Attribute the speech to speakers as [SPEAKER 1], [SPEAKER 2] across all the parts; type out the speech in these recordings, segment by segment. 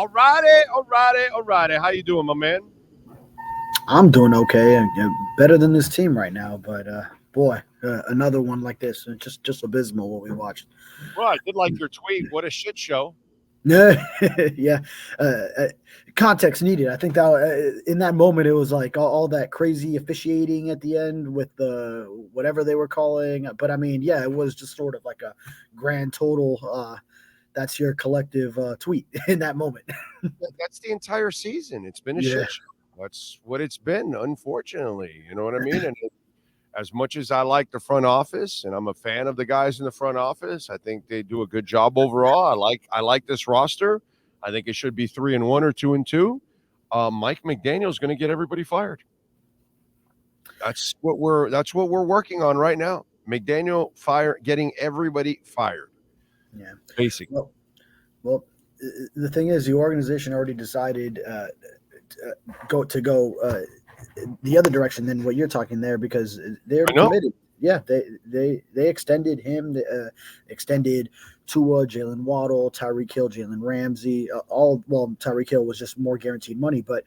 [SPEAKER 1] Alrighty. How you doing, my man?
[SPEAKER 2] I'm doing okay. Better than this team right now, but boy, another one like this, just abysmal what we watched.
[SPEAKER 1] Well, I did like your tweet. What a shit show.
[SPEAKER 2] Yeah, context needed. I think that in that moment it was like all that crazy officiating at the end with the whatever they were calling. But I mean, yeah, it was just sort of like a grand total. That's your collective tweet in that moment.
[SPEAKER 1] That's the entire season. It's been a
[SPEAKER 2] Yeah.
[SPEAKER 1] shit show. That's what it's been, unfortunately. You know what I mean? And as much as I like the front office, and I'm a fan of the guys in the front office, I think they do a good job overall. I like this roster. I think it should be 3-1 or 2-2. Mike McDaniel is going to get everybody fired. That's what we're working on right now. McDaniel getting everybody fired.
[SPEAKER 2] Yeah.
[SPEAKER 1] Basically.
[SPEAKER 2] Well, the thing is, the organization already decided go the other direction than what you're talking there because they're committed. Yeah, they extended him, extended Tua, Jalen Waddle, Tyreek Hill, Jalen Ramsey. Tyreek Hill was just more guaranteed money, but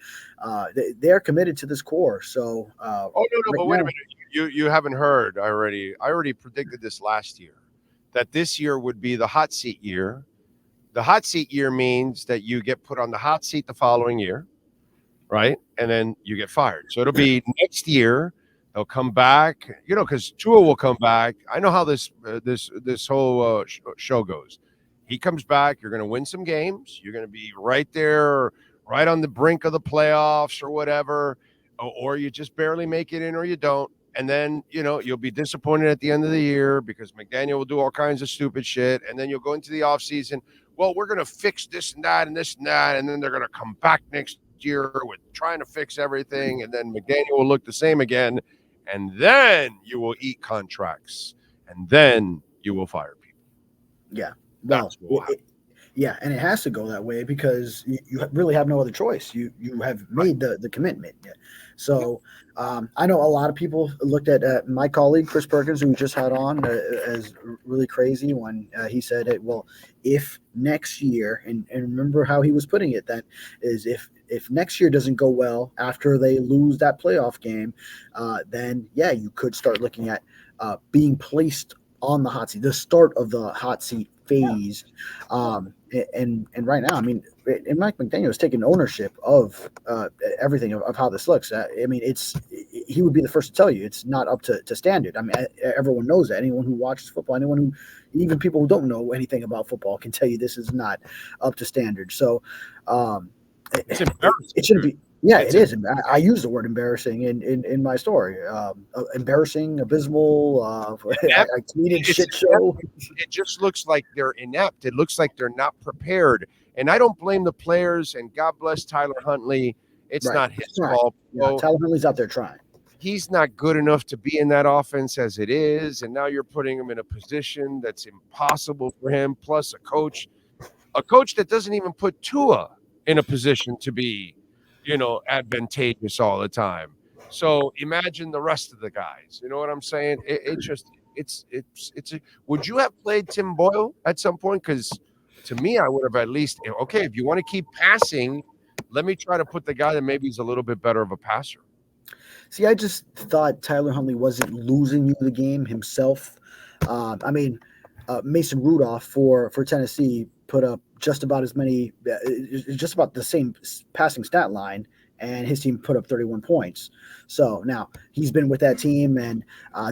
[SPEAKER 2] they're committed to this core. So,
[SPEAKER 1] no, but wait a minute, you haven't heard already. I already predicted this last year that this year would be the hot seat year. The hot seat year means that you get put on the hot seat the following year, right? And then you get fired. So it'll be next year. They'll come back, because Tua will come back. I know how this whole show goes. He comes back. You're going to win some games. You're going to be right there, right on the brink of the playoffs or whatever, or you just barely make it in or you don't. And then, you'll be disappointed at the end of the year because McDaniel will do all kinds of stupid shit. And then you'll go into the offseason. Well, we're going to fix this and that and this and that. And then they're going to come back next year with trying to fix everything. And then McDaniel will look the same again. And then you will eat contracts. And then you will fire people.
[SPEAKER 2] Yeah. Well, and it has to go that way because you really have no other choice. You have made the commitment. So I know a lot of people looked at my colleague, Chris Perkins, who we just had on, as really crazy when he said, well, if next year, and remember how he was putting it, that is if next year doesn't go well after they lose that playoff game, then, yeah, you could start looking at being placed on the hot seat, the start of the hot seat phase. And right now, I mean, and Mike McDaniel is taking ownership of everything of how this looks. I mean, he would be the first to tell you it's not up to standard. I mean, everyone knows that. Anyone who watches football, even people who don't know anything about football can tell you this is not up to standard. So
[SPEAKER 1] it's embarrassing.
[SPEAKER 2] It shouldn't be. Yeah, it is. I use the word embarrassing in my story. Embarrassing, abysmal. I tweeted shit show.
[SPEAKER 1] It just looks like they're inept. It looks like they're not prepared. And I don't blame the players. And God bless Tyler Huntley. It's not his fault.
[SPEAKER 2] Yeah, Tyler Huntley's out there trying.
[SPEAKER 1] He's not good enough to be in that offense as it is. And now you're putting him in a position that's impossible for him. Plus a coach that doesn't even put Tua in a position to be, advantageous all the time. So imagine the rest of the guys. You know what I'm saying? Would you have played Tim Boyle at some point? Because to me, I would have at least, if you want to keep passing, let me try to put the guy that maybe is a little bit better of a passer.
[SPEAKER 2] See, I just thought Tyler Huntley wasn't losing you the game himself. Mason Rudolph for Tennessee put up just about the same passing stat line, and his team put up 31 points. So now he's been with that team, and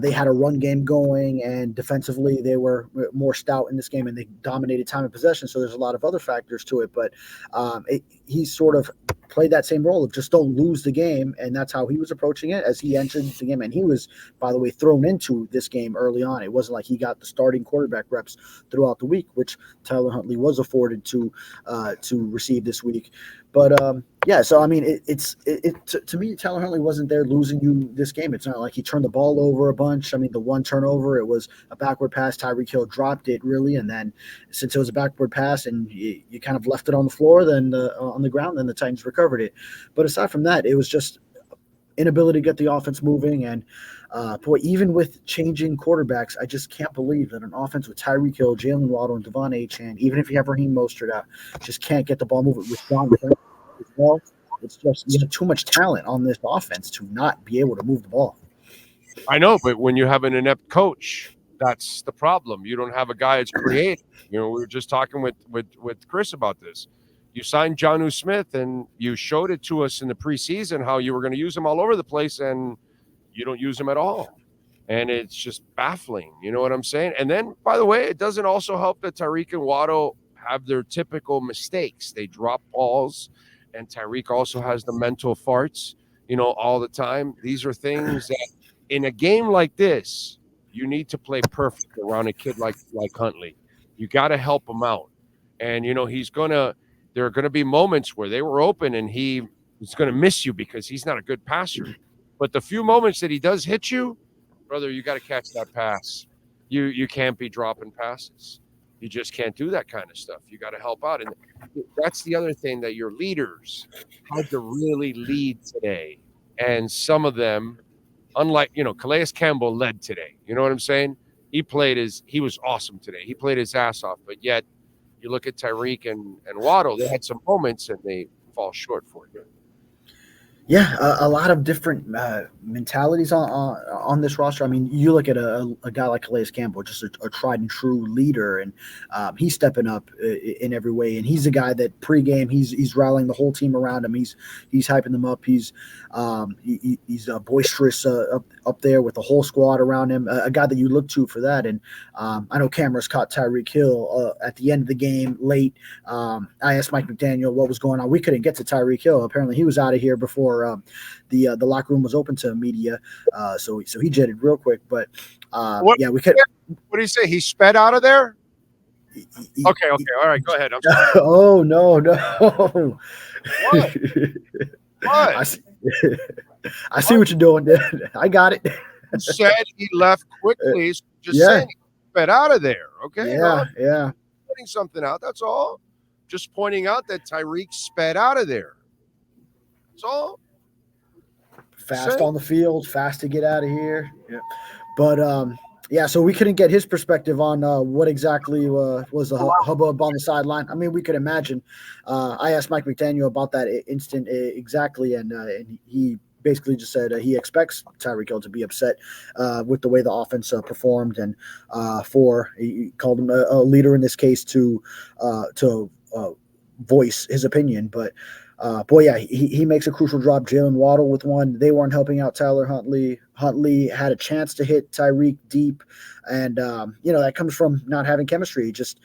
[SPEAKER 2] they had a run game going, and defensively they were more stout in this game, and they dominated time of possession. So there's a lot of other factors to it, but he sort of played that same role of just don't lose the game, and that's how he was approaching it as he entered the game. And he was, by the way, thrown into this game early on. It wasn't like he got the starting quarterback reps throughout the week, which Tyler Huntley was afforded to receive this week. But so I mean, to me, Tyler Huntley wasn't there losing you this game. It's not like he turned the ball over a bunch. I mean, the one turnover, it was a backward pass. Tyreek Hill dropped it really, and then since it was a backward pass and you kind of left it on the floor, then on the ground, then the Titans recovered it. But aside from that, it was just inability to get the offense moving. And boy, even with changing quarterbacks, I just can't believe that an offense with Tyreek Hill, Jalen Waddle, and Devon Achane, even if you have Raheem Mostert out, just can't get the ball moving with John Payne as well. It's just you have too much talent on this offense to not be able to move the ball.
[SPEAKER 1] I know, but when you have an inept coach, that's the problem. You don't have a guy that's creative. We were just talking with Chris about this. You signed Jonnu Smith, and you showed it to us in the preseason how you were going to use him all over the place, and you don't use him at all. And it's just baffling. You know what I'm saying? And then, by the way, it doesn't also help that Tyreek and Waddle have their typical mistakes. They drop balls, and Tyreek also has the mental farts, all the time. These are things that in a game like this, you need to play perfect around a kid like Huntley. You got to help him out. And, there are going to be moments where they were open and he is going to miss you because he's not a good passer. But the few moments that he does hit you, brother, you got to catch that pass. You can't be dropping passes. You just can't do that kind of stuff. You got to help out. And that's the other thing, that your leaders had to really lead today. And some of them, unlike, Calais Campbell led today. You know what I'm saying? He was awesome today. He played his ass off. But yet, you look at Tyreek and Waddle, they had some moments and they fall short for you.
[SPEAKER 2] Yeah, a lot of different mentalities on this roster. I mean, you look at a guy like Calais Campbell, just a tried and true leader, and he's stepping up in every way. And he's a guy that pregame he's rallying the whole team around him. He's hyping them up. He's boisterous up there with the whole squad around him. A guy that you look to for that. And I know cameras caught Tyreek Hill at the end of the game late. I asked Mike McDaniel what was going on. We couldn't get to Tyreek Hill. Apparently, he was out of here before the locker room was open to media, so he jetted real quick. But we could.
[SPEAKER 1] What do you say? He sped out of there. Okay, all right, go ahead. I'm sorry.
[SPEAKER 2] Oh no!
[SPEAKER 1] What?
[SPEAKER 2] I see what you're doing. I got it.
[SPEAKER 1] You said he left quickly. So just saying he sped out of there. Okay.
[SPEAKER 2] Yeah.
[SPEAKER 1] Pointing something out. That's all. Just pointing out that Tyreek sped out of there. That's all.
[SPEAKER 2] Fast on the field, fast to get out of here. Yeah. But so we couldn't get his perspective on what exactly was the hubbub on the sideline. I mean, we could imagine. I asked Mike McDaniel about that instant exactly, and he basically just said he expects Tyreek Hill to be upset with the way the offense performed, and he called him a leader in this case to voice his opinion, but. He makes a crucial drop. Jalen Waddle with one. They weren't helping out Tyler Huntley. Huntley had a chance to hit Tyreek deep, and that comes from not having chemistry. Just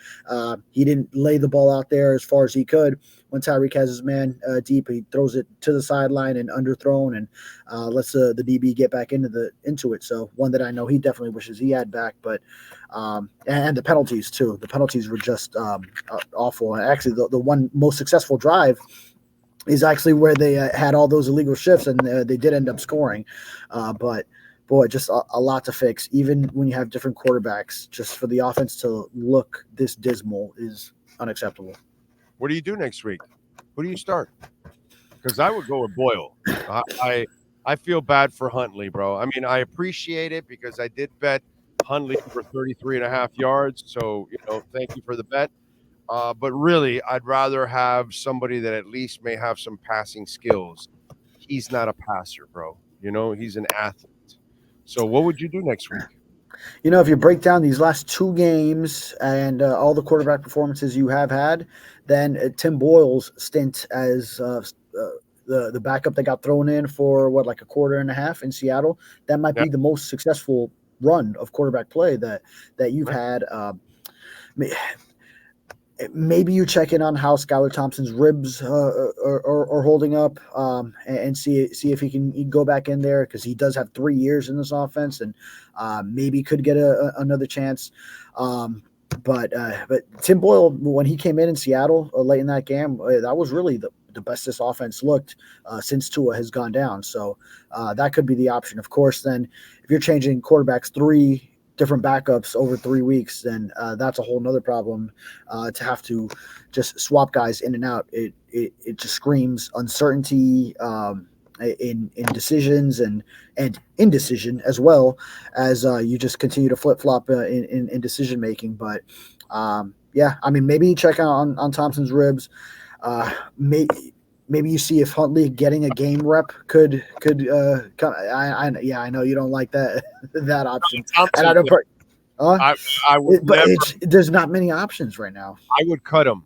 [SPEAKER 2] he didn't lay the ball out there as far as he could. When Tyreek has his man deep, he throws it to the sideline and underthrown, and lets the DB get back into it. So one that I know he definitely wishes he had back. But and the penalties too. The penalties were just awful. Actually, the one most successful drive is actually where they had all those illegal shifts, and they did end up scoring. But, boy, just a lot to fix. Even when you have different quarterbacks, just for the offense to look this dismal is unacceptable.
[SPEAKER 1] What do you do next week? Who do you start? Because I would go with Boyle. I feel bad for Huntley, bro. I mean, I appreciate it because I did bet Huntley for 33.5 yards. So, thank you for the bet. But really, I'd rather have somebody that at least may have some passing skills. He's not a passer, bro. He's an athlete. So what would you do next week?
[SPEAKER 2] If you break down these last two games and all the quarterback performances you have had, then Tim Boyle's stint as the backup that got thrown in for like a quarter and a half in Seattle, that might be the most successful run of quarterback play that you've had. Maybe you check in on how Skylar Thompson's ribs are holding up, and see if he can go back in there, because he does have 3 years in this offense, and maybe could get another chance. But Tim Boyle, when he came in Seattle late in that game, that was really the best this offense looked since Tua has gone down. So that could be the option. Of course, then if you're changing quarterbacks 3 different backups over 3 weeks, then that's a whole nother problem to have to just swap guys in and out. It just screams uncertainty, in decisions and indecision as well as you just continue to flip flop in decision making. But yeah, I mean, maybe check out on Thompson's ribs. Maybe you see if Huntley getting a game rep could come. I know you don't like that that option,
[SPEAKER 1] Thompson,
[SPEAKER 2] and I don't.
[SPEAKER 1] I would
[SPEAKER 2] But
[SPEAKER 1] never.
[SPEAKER 2] there's not many options right now.
[SPEAKER 1] I would cut him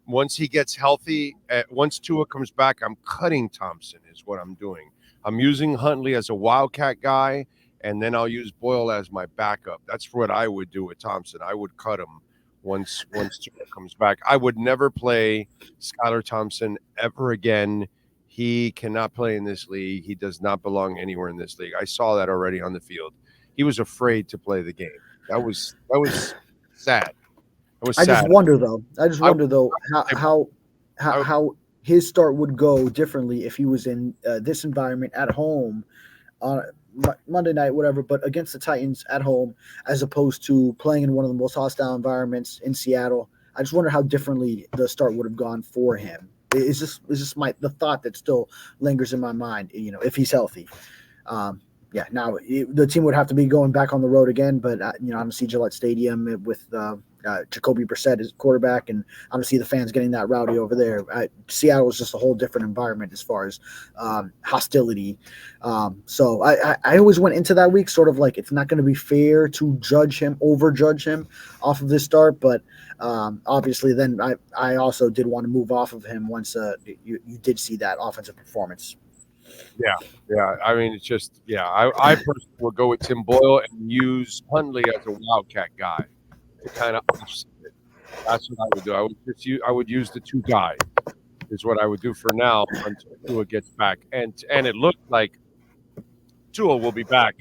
[SPEAKER 1] once he gets healthy. Once Tua comes back, I'm cutting Thompson. Is what I'm doing. I'm using Huntley as a wildcat guy, and then I'll use Boyle as my backup. That's what I would do with Thompson. I would cut him once Tua comes back. I would never play Skylar Thompson ever again. He cannot play in this league. He does not belong anywhere in this league. I saw that already on the field. He was afraid to play the game. That was sad.
[SPEAKER 2] I just wonder though how his start would go differently if he was in this environment at home on Monday night, whatever, but against the Titans at home, as opposed to playing in one of the most hostile environments in Seattle. I just wonder how differently the start would have gone for him. It's just the thought that still lingers in my mind. If he's healthy. Yeah, now the team would have to be going back on the road again, but I'm gonna see Gillette Stadium with Jacoby Brissett as quarterback, and I'm gonna see the fans getting that rowdy over there. Seattle is just a whole different environment as far as hostility. So I always went into that week sort of like it's not going to be fair to overjudge him off of this start, but obviously then I also did want to move off of him once you did see that offensive performance.
[SPEAKER 1] Yeah. I mean, it's just I personally would go with Tim Boyle and use Huntley as a wildcat guy to kind of offset it. That's what I would do. I would use the two guy is what I would do for now until Tua gets back. And it looked like Tua will be back.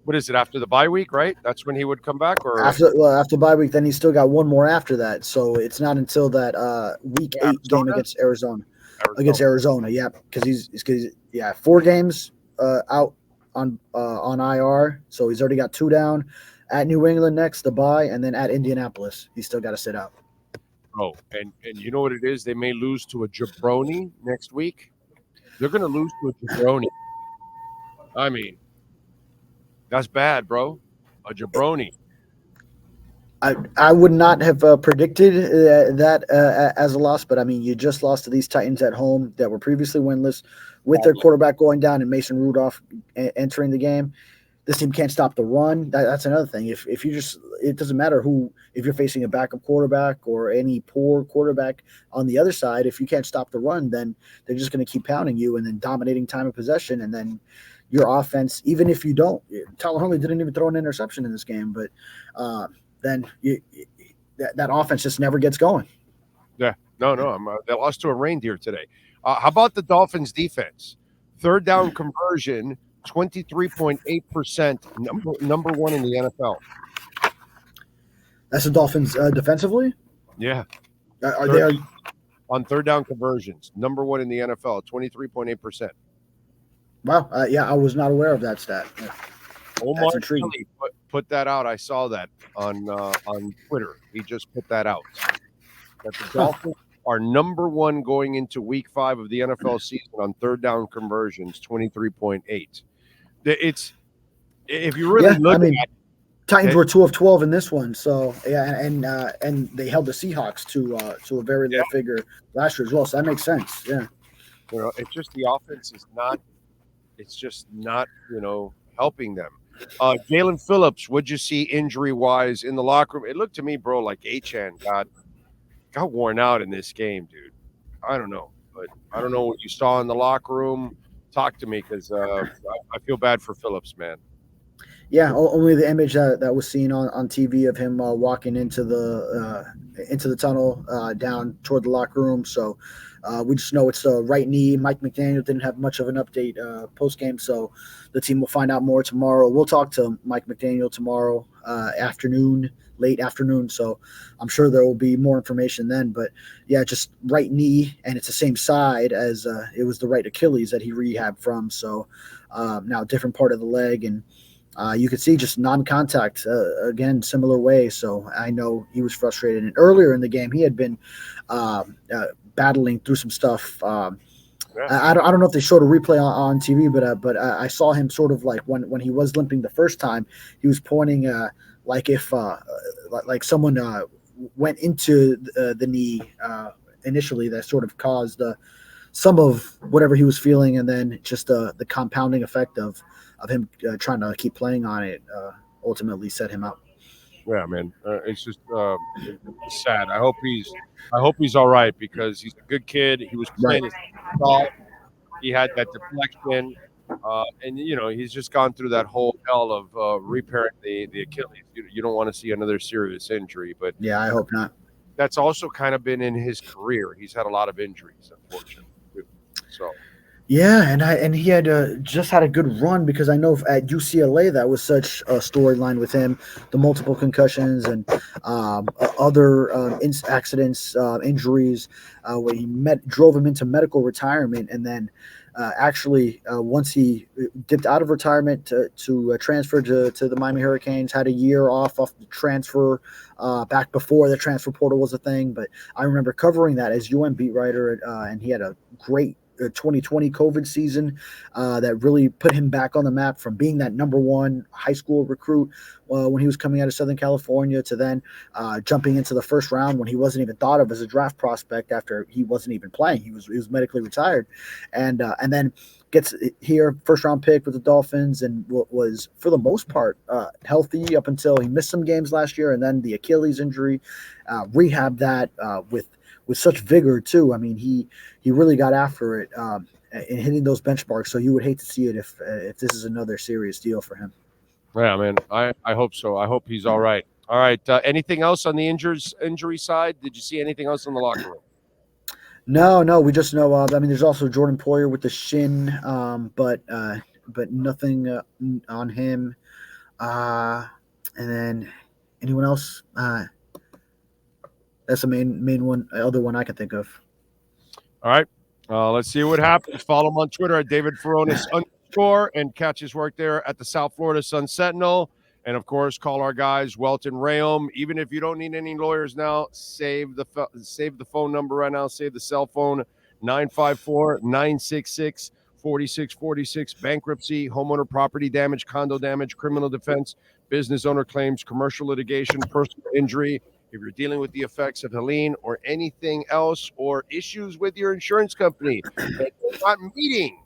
[SPEAKER 1] What is it, after the bye week, right? That's when he would come back, or
[SPEAKER 2] after bye week. Then he's still got one more after that, so it's not until that week 8 game against Arizona. Against Arizona, yeah, because he's 4 games out on IR, so he's already got 2 down. At New England next, the bye, and then at Indianapolis, he's still got to sit out.
[SPEAKER 1] Oh, and you know what it is? They may lose to a jabroni next week. They're going to lose to a jabroni. I mean, that's bad, bro. A jabroni.
[SPEAKER 2] I would not have predicted that as a loss, but I mean, you just lost to these Titans at home that were previously winless with their quarterback going down and Mason Rudolph entering the game. This team can't stop the run. That's another thing. If it doesn't matter if you're facing a backup quarterback or any poor quarterback on the other side, if you can't stop the run, then they're just going to keep pounding you and then dominating time of possession. And then your offense, even if you don't, Tyler Huntley didn't even throw an interception in this game, but then that offense just never gets going.
[SPEAKER 1] Yeah, no. They lost to a reindeer today. How about the Dolphins defense? Third down conversion, 23.8%, number one in the NFL.
[SPEAKER 2] That's the Dolphins defensively?
[SPEAKER 1] Yeah.
[SPEAKER 2] Are they
[SPEAKER 1] on third down conversions, number one in the NFL, 23.8%.
[SPEAKER 2] Wow. I was not aware of that stat. Yeah.
[SPEAKER 1] Omar Kelly put that out. I saw that on Twitter. He just put that out. That the Dolphins are number one going into week 5 of the NFL season on third down conversions, 23.8. It's if you really look at it,
[SPEAKER 2] Titans were 2 of 12 in this one, so and they held the Seahawks to a very low figure last year as well. So that makes sense. Yeah,
[SPEAKER 1] it's just the offense is not. It's just not helping them. Jalen Phillips, what'd you see injury-wise in the locker room? It looked to me, bro, like Achane got worn out in this game, dude. I don't know. But I don't know what you saw in the locker room. Talk to me because I feel bad for Phillips, man.
[SPEAKER 2] Yeah, only the image that was seen on TV of him walking into the tunnel down toward the locker room. So we just know it's the right knee. Mike McDaniel didn't have much of an update post-game, so the team will find out more tomorrow. We'll talk to Mike McDaniel tomorrow late afternoon, so I'm sure there will be more information then. But, yeah, just right knee, and it's the same side as it was the right Achilles that he rehabbed from. So now different part of the leg, and you could see just non-contact, again, similar way. So I know he was frustrated. And earlier in the game, he had been battling through some stuff I don't know if they showed a replay on TV, but I saw him sort of like when he was limping the first time, he was pointing like if like someone went into the knee initially, that sort of caused some of whatever he was feeling, and then just the compounding effect of him trying to keep playing on it ultimately set him up.
[SPEAKER 1] Yeah, man, it's just it's sad. I hope he's all right because he's a good kid. He was playing his golf. He had that deflection, and he's just gone through that whole hell of repairing the Achilles. You don't want to see another serious injury, but
[SPEAKER 2] yeah, I hope not.
[SPEAKER 1] That's also kind of been in his career. He's had a lot of injuries, unfortunately. So.
[SPEAKER 2] Yeah, and he had just had a good run because I know at UCLA that was such a storyline with him, the multiple concussions and other accidents, injuries, where he drove him into medical retirement, and then actually once he dipped out of retirement to transfer to the Miami Hurricanes, had a year off the transfer back before the transfer portal was a thing. But I remember covering that as UM beat writer, and he had a great 2020 COVID season that really put him back on the map from being that number one high school recruit when he was coming out of Southern California to then jumping into the first round when he wasn't even thought of as a draft prospect after he wasn't even playing. He was medically retired, and then gets here, first round pick with the Dolphins, and was for the most part healthy up until he missed some games last year, and then the Achilles injury, rehabbed that with such vigor too. I mean, he really got after it in hitting those benchmarks. So you would hate to see it if this is another serious deal for him.
[SPEAKER 1] Yeah, man. I hope so. I hope he's all right. All right. Anything else on the injury side? Did you see anything else in the locker room?
[SPEAKER 2] No. We just know. I mean, there's also Jordan Poyer with the shin, but nothing on him. And then anyone else? That's the main one, other one I can think of.
[SPEAKER 1] All right. Let's see what happens. Follow him on Twitter at David Furones _ and catch his work there at the South Florida Sun Sentinel. And, of course, call our guys, Welt Rheaume. Even if you don't need any lawyers now, save the phone number right now. Save the cell phone, 954-966-4646. Bankruptcy, homeowner property damage, condo damage, criminal defense, business owner claims, commercial litigation, personal injury. If you're dealing with the effects of Helene or anything else or issues with your insurance company that you're not meeting,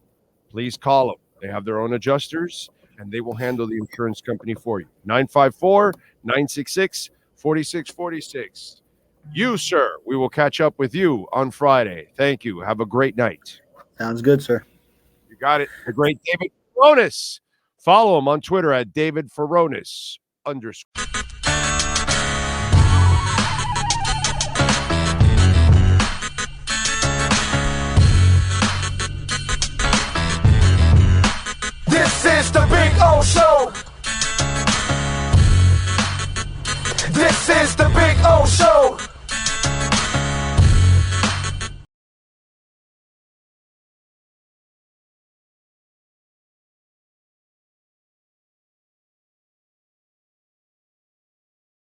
[SPEAKER 1] please call them. They have their own adjusters, and they will handle the insurance company for you. 954-966-4646. You, sir, we will catch up with you on Friday. Thank you. Have a great night.
[SPEAKER 2] Sounds good, sir.
[SPEAKER 1] You got it. The great David Furones. Follow him on Twitter at David Furones _.